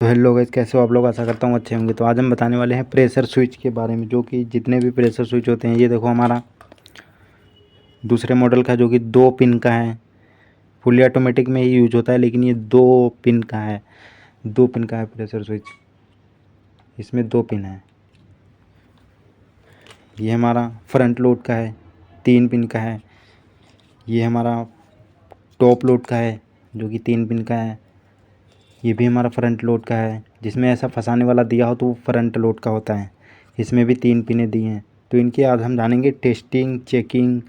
तो hello guys, कैसे हो आप लोग। आशा करता हूँ अच्छे होंगे। तो आज हम बताने वाले हैं प्रेशर स्विच के बारे में, जो कि जितने भी प्रेशर स्विच होते हैं, ये देखो हमारा दूसरे मॉडल का जो कि 2 पिन का है। फुली ऑटोमेटिक में ही यूज होता है, लेकिन ये 2 पिन का है। 2 पिन का है प्रेशर स्विच, इसमें 2 पिन है। ये हमारा फ्रंट लोड का है, 3 पिन का है। ये हमारा टॉप लोड का है, जो कि 3 पिन का है। ये भी हमारा फ्रंट लोड का है, जिसमें ऐसा फंसाने वाला दिया हो तो वो फ्रंट लोड का होता है। इसमें भी 3 पिनें दी हैं। तो इनके आज हम जानेंगे टेस्टिंग, चेकिंग,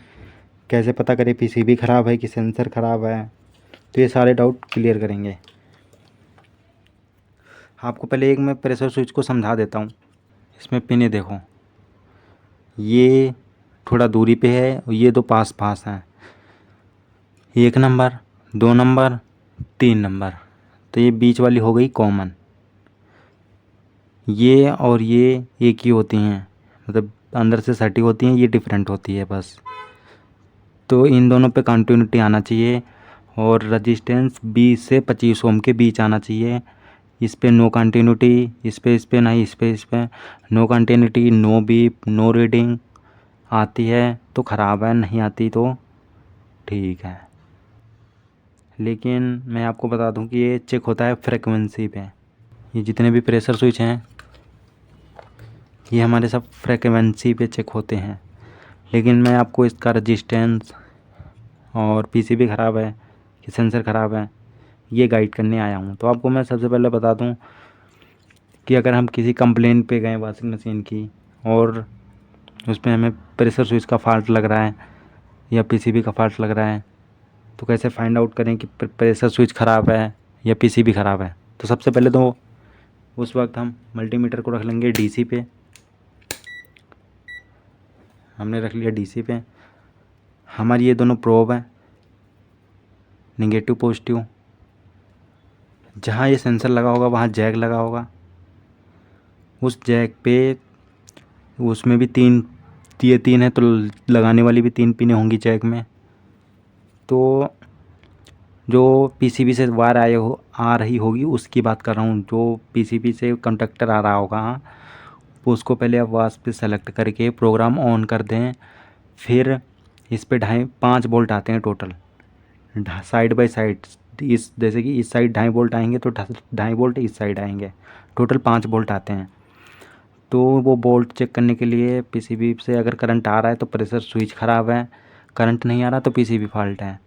कैसे पता करें पीसीबी ख़राब है कि सेंसर ख़राब है। तो ये सारे डाउट क्लियर करेंगे। आपको पहले एक मैं प्रेशर स्विच को समझा देता हूँ। इसमें पिनें देखो, ये थोड़ा दूरी पे है और ये 2 पास पास हैं। 1 नंबर, 2 नंबर, 3 नंबर। तो ये बीच वाली हो गई कॉमन। ये और ये एक ही होती हैं, मतलब अंदर से सटी होती हैं, ये डिफरेंट होती है बस। तो इन दोनों पे कंटिन्यूटी आना चाहिए और रजिस्टेंस 20 से 25 ओम के बीच आना चाहिए। इस पे नो कंटिन्यूटी, इस पे नहीं, इस पे no continuity, no beep, no reading. आती है तो ख़राब है, नहीं आती तो ठीक है। लेकिन मैं आपको बता दूं कि ये चेक होता है फ्रिक्वेंसी पे। ये जितने भी प्रेशर स्विच हैं, ये हमारे सब फ्रिक्वेंसी पे चेक होते हैं। लेकिन मैं आपको इसका रजिस्टेंस और पीसीबी ख़राब है कि सेंसर ख़राब है, ये गाइड करने आया हूँ। तो आपको मैं सबसे पहले बता दूँ कि अगर हम किसी कंप्लेन पे गए वॉशिंग मशीन की और उसमें हमें प्रेशर स्विच का फॉल्ट लग रहा है या पीसीबी का फॉल्ट लग रहा है, तो कैसे फाइंड आउट करें कि प्रेशर स्विच ख़राब है या पीसीबी ख़राब है। तो सबसे पहले तो उस वक्त हम मल्टीमीटर को रख लेंगे डीसी पे। हमने रख लिया डीसी पे। हमारी ये दोनों प्रोब हैं, निगेटिव पॉजिटिव। जहाँ ये सेंसर लगा होगा वहाँ जैक लगा होगा। उस जैक पे उसमें भी ये 3 है, तो लगाने वाली भी 3 पिनें होंगी जैक में। तो जो पीसीबी से वायर आ रही होगी उसकी बात कर रहा हूँ। जो पीसीबी से कंडक्टर आ रहा होगा उसको पहले आप वास पे सेलेक्ट करके प्रोग्राम ऑन कर दें। फिर इस पे 5 वोल्ट आते हैं टोटल, साइड बाय साइड। इस जैसे कि इस साइड 2.5 वोल्ट आएंगे तो 2.5 वोल्ट इस साइड आएंगे, टोटल 5 वोल्ट आते हैं। तो वो वोल्ट चेक करने के लिए पीसीबी से अगर करंट आ रहा है तो प्रेशर स्विच ख़राब है, करंट नहीं आ रहा तो पीसीबी फॉल्ट है।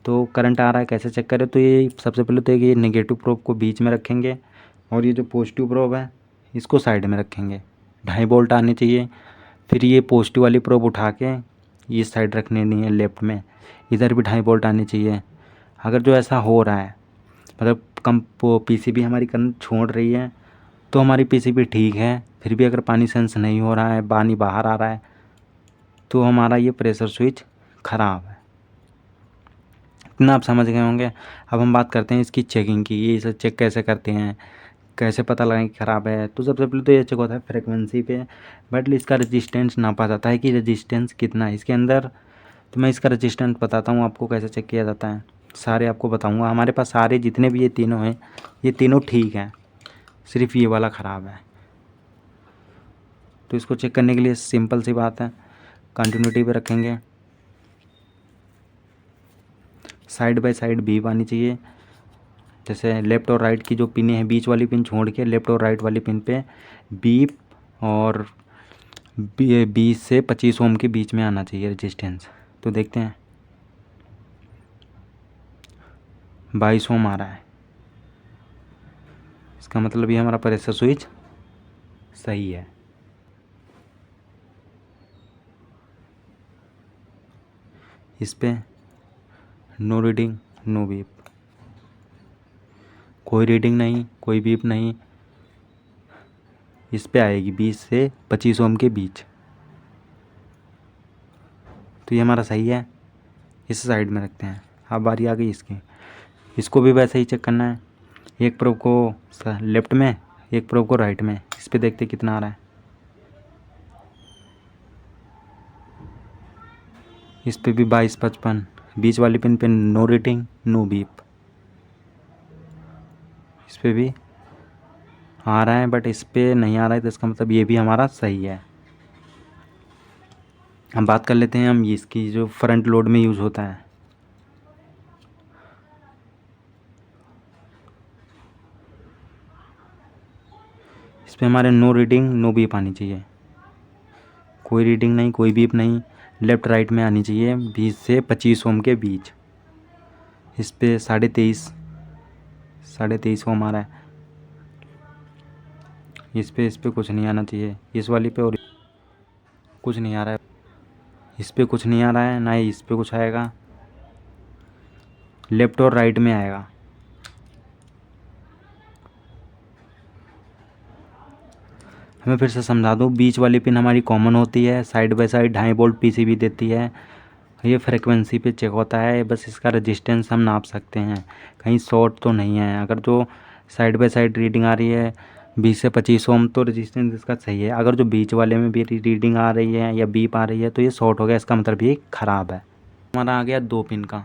तो करंट आ रहा है कैसे चेक करें, तो ये सबसे पहले तो ये नेगेटिव प्रोब को बीच में रखेंगे और ये जो पॉजिटिव प्रोब है इसको साइड में रखेंगे। 2.5 वोल्ट आने चाहिए। फिर ये पॉजिटिव वाली प्रोब उठा के इस साइड रखने नहीं है, लेफ्ट में। इधर भी 2.5 वोल्ट आनी चाहिए। अगर जो ऐसा हो रहा है, मतलब कम पीसीबी हमारी करंट छोड़ रही है, तो हमारी पीसीबी ठीक है। फिर भी अगर पानी सेंस नहीं हो रहा है, पानी बाहर आ रहा है, तो हमारा ये प्रेशर स्विच ख़राब है। इतना आप समझ गए होंगे। अब हम बात करते हैं इसकी चेकिंग की। ये इसे चेक कैसे करते हैं, कैसे पता लगाएं कि ख़राब है। तो सबसे पहले तो ये चेक होता है फ्रिक्वेंसी पे, बट इसका रजिस्टेंस नापा जाता है कि रजिस्टेंस कितना है इसके अंदर। तो मैं इसका रजिस्टेंस बताता हूँ आपको कैसे चेक किया जाता है, सारे आपको बताऊँगा। हमारे पास सारे जितने भी ये तीनों हैं, ये तीनों ठीक हैं, सिर्फ ये वाला ख़राब है। तो इसको चेक करने के लिए सिंपल सी बात है, कंटिन्यूटी पे रखेंगे। साइड बाय साइड बीप आनी चाहिए। जैसे लेफ़्ट और राइट की जो पिनें हैं, बीच वाली पिन छोड़ के लेफ़्ट और राइट वाली पिन पे बीप, और 20 से 25 ओम के बीच में आना चाहिए रेजिस्टेंस। तो देखते हैं 22 ओम आ रहा है, इसका मतलब ये हमारा प्रेशर स्विच सही है। इस पे नो रीडिंग, नो बीप, कोई रीडिंग नहीं, कोई बीप नहीं। इस पे आएगी 20 से 25 ओम के बीच। तो ये हमारा सही है, इस साइड में रखते हैं। अब बारी आ गई इसकी। इसको भी वैसे ही चेक करना है, एक प्रोब को लेफ़्ट में, एक प्रोब को राइट में। इस पे देखते कितना आ रहा है। इस पे भी 22-55, बीच वाली पिन पे नो रीडिंग, नो बीप। इस पे भी आ रहा है, बट इस पर नहीं आ रहा है, तो इसका मतलब ये भी हमारा सही है। हम बात कर लेते हैं हम इसकी जो फ्रंट लोड में यूज़ होता है। इस पर हमारे नो रीडिंग नो बीप आनी चाहिए, कोई रीडिंग नहीं, कोई बीप नहीं, लेफ़्ट राइट में आनी चाहिए 20 से 25 ओम के बीच। इस पर 23.5 ओम आ रहा है। इस पर कुछ नहीं आना चाहिए, इस वाली पे, और कुछ नहीं आ रहा है। इस पर कुछ नहीं आ रहा है, ना ही इस पर कुछ आएगा, लेफ़्ट और राइट में आएगा। हमें फिर से समझा दूँ, बीच वाली पिन हमारी कॉमन होती है, side by side 2.5 volt PCB देती है। ये फ्रिक्वेंसी पे चेक होता है, बस इसका रेजिस्टेंस हम नाप सकते हैं, कहीं शॉर्ट तो नहीं है। अगर जो साइड बाय साइड रीडिंग आ रही है 20 से 25 ओम, तो रेजिस्टेंस इसका सही है। अगर जो बीच वाले में भी रीडिंग आ रही है या बीप आ रही है, तो ये शॉर्ट हो गया, इसका मतलब ये ख़राब है। हमारा आ गया 2 पिन का।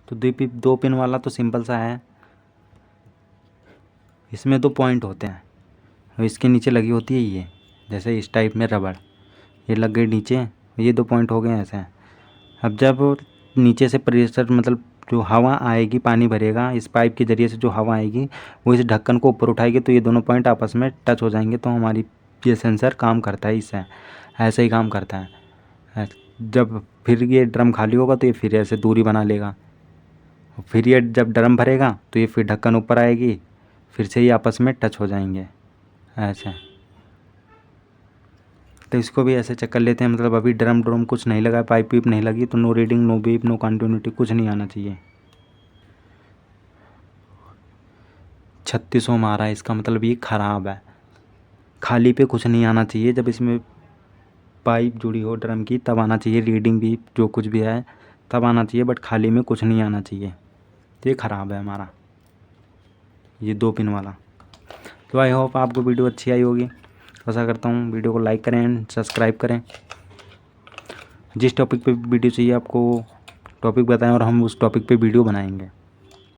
तो 2 पिन वाला तो सिंपल सा है, इसमें 2 पॉइंट होते हैं और इसके नीचे लगी होती है ये, जैसे इस टाइप में रबड़, ये लग गई नीचे, ये 2 पॉइंट हो गए ऐसे। अब जब नीचे से प्रेशर, मतलब जो हवा आएगी, पानी भरेगा, इस पाइप के ज़रिए से जो हवा आएगी वो इस ढक्कन को ऊपर उठाएगी, तो ये दोनों पॉइंट आपस में टच हो जाएंगे, तो हमारी ये सेंसर काम करता है। इससे ऐसे ही काम करता है। जब फिर ये ड्रम खाली होगा तो ये फिर ऐसे दूरी बना लेगा, फिर ये जब ड्रम भरेगा तो ये फिर ढक्कन ऊपर आएगी, फिर से ये आपस में टच हो जाएंगे ऐसे। तो इसको भी ऐसे चेक कर लेते हैं, मतलब अभी ड्रम कुछ नहीं लगा, पाइप वीप नहीं लगी, तो no reading no beep no continuity, कुछ नहीं आना चाहिए। 36 ओम आ रहा है, इसका मतलब ये ख़राब है। खाली पे कुछ नहीं आना चाहिए, जब इसमें पाइप जुड़ी हो ड्रम की तब आना चाहिए रीडिंग भी, जो कुछ भी है तब आना चाहिए, बट खाली में कुछ नहीं आना चाहिए। ये ख़राब है हमारा ये 2 पिन वाला। तो आई होप आपको वीडियो अच्छी आई होगी, आशा करता हूँ। वीडियो को लाइक करें एंड सब्सक्राइब करें। जिस टॉपिक पे वीडियो चाहिए आपको, टॉपिक बताएं और हम उस टॉपिक पे वीडियो बनाएंगे।